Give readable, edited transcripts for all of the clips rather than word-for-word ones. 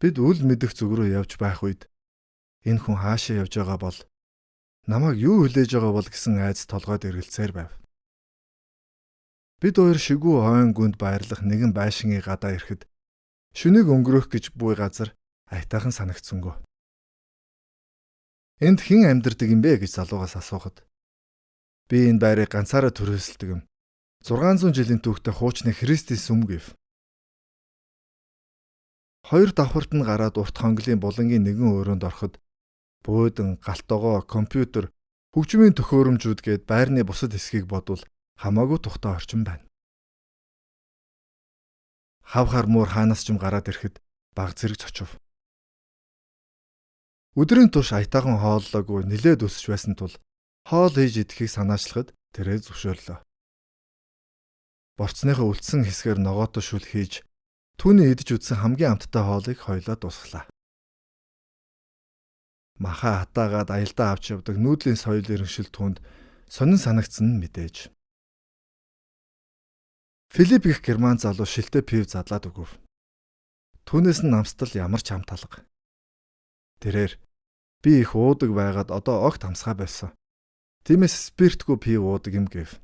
Бид үл мэдэх зүг рүү явж байх үед энэ хүн хаашаа явж байгаа бол намайг юу хүлээж байгаа бол гэсэн айц толгойд эргэлцээр байв. Бид хоёр шигүү хойн гүнд байрлах нэгэн байшингийн гадаа ирэхэд шүнийг өнгөрөх гэж буй газар аятайхан санагдсангүй. Энд хэн амьдардаг юм бэ гэж залуугаас асуухад би энэ байрыг ганцаараа түрээсэлдэг юм. 600 жилийн түүхтэй хуучны Христийн сүм гэв. Хоёр давхарт нь гараад урт хонглын булангийн нэгэн өрөөнд ороход буудан, галтогоо, компьютер, хөгжмийн төхөөрөмжүүд гээд байрны бусад хэсгийг бодвол хамаагүй тухтай орчин байна. Хав хармуур хаанаас ч юм гараад ирэхэд баг зэрэг цочов. Өдрийн турш аятайхан хооллоогүй нилээд өсөж байсан тул хоол хийж идэхийг санаачлахад тэрээ зөвшөөрлөө. Борцныхоо үлдсэн хэсгээр ногоотой шүл хийж түүний идэж үзсэн хамгийн амттай хоолыг хоёлоо дуусглаа. Маха хатаагаад аялдаа авч явдаг нүүдлийн соёл иргэншил түүнд сонин санагдсан нь мэдээж. Филипп гэх герман залуу шилтэй пив задлаад өгөв. Түүнээс нь намстал ямар ч хамт алга. Тэрээр би их уудаг байгаад одоо огт хамсгаа байсан. Тиймээс спиртгүй пив уудаг юм гэв.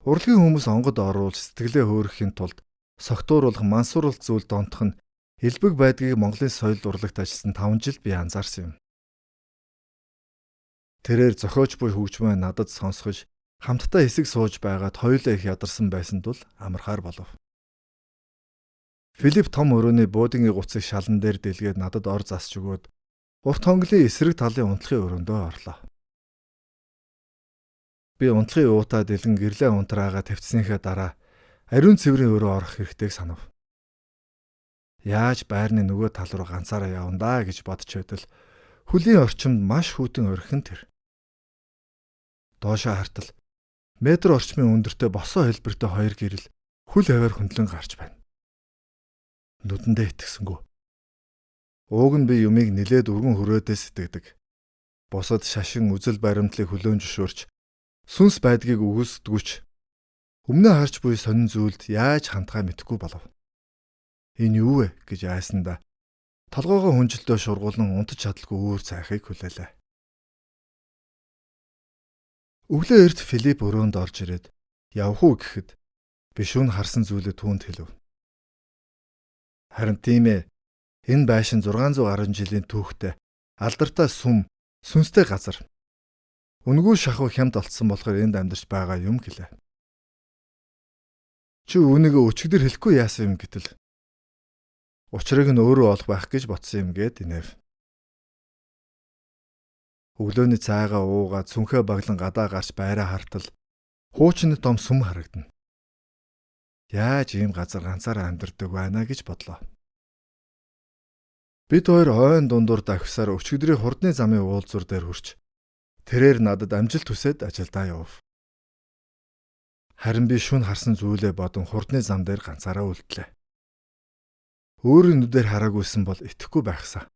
Урлагийн хүмүүс онгод оруулж сэтгэлээ хөөрөхийн тулд согтууруулах мансууруулах зүйл донтох нь элбэг байдгийг Монголын соёлд урлагт ажилласан 5 жил би анзаарсан юм. Тэрээр зохиоч буй хөгжмөө надад сонсгож хамтдаа хэсэг сууж байгаад хоёулаа их ядарсан байсан тул амархаар болов. Филипп том өрөөний буудингийн гуцыг шалан дээр дэлгээд надад ор засч өгөөд урт хонглын эсрэг талын унтлахын өрөөндөө орлоо. Би унтлахын уутаа дэлгэн гэрлээ унтраагаа тавьцсныхаа дараа ариун цэврийн өрөө орох хэрэгтэйг санав. Яаж байрны нөгөө тал руу ганцаараа явна даа гэж бодч байтал хөлийн орчимд маш хүйтэн орхин тэр. Доошоо хартал метр орчмын өндөртэй босоо хэлбэртэй хоёр гэрэл хүл хаваар хөндлөн гарч байна. Нүдэндээ итгэсэнгүй. Ууг нь би юмыг нилээд өргөн хүрээдээ сэтгэдэг. Бусад шашин үзэл баримтлыг хөлөөн зөвшөөрч сүнс байдгийг үгүйсдэггүйч өмнө харж буй сонин зүйлд яаж хандхаа мэдэхгүй болов. Энэ юу вэ гэж айсандаа толгоогоо хүнжилтөө шургуулан унтаж чадалгүй үүр цайхыг хүлээлээ. Өглөө эрт Филипп өрөөнд орж ирээд явах уу гэхэд би шүүн харсан зүйлээ түүнд хэлв. Харин тийм ээ. Энэ байшин 600 гаруй жилийн түүхтэй алдартай сүм, сүнстэй газар. Үнгүй шахуу хямд олцсон болохоор энд амьдарч байгаа юм гэлээ. Чи үүнийг өчигдөр хэлэхгүй яасан юм гэтэл учрыг нь өөрөө олох байх гэж ботсон юм гээд инэв. Өглөөний цайгаа уугаад сүнхээ баглан гадаа гарч байраа хартал хуучны том сүм харагдана. Яаж ийм газар ганцаараа амьдардаг байна гэж бодлоо. Бид хоёр хойн дундуур давхисаар өчигдрийн хурдны замын уулзуур дээр хүрч тэрээр надад амжилт хүсээд ажилдаа явв. Харин би шүн харсан зүйлээ бодон хурдны зам дээр ганцаараа үлдлээ. Өөрийн нүдээр хараагүйсэн бол итгэхгүй байхсан.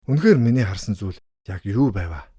Үнэхээр миний харсан зүйл яг юу байваа?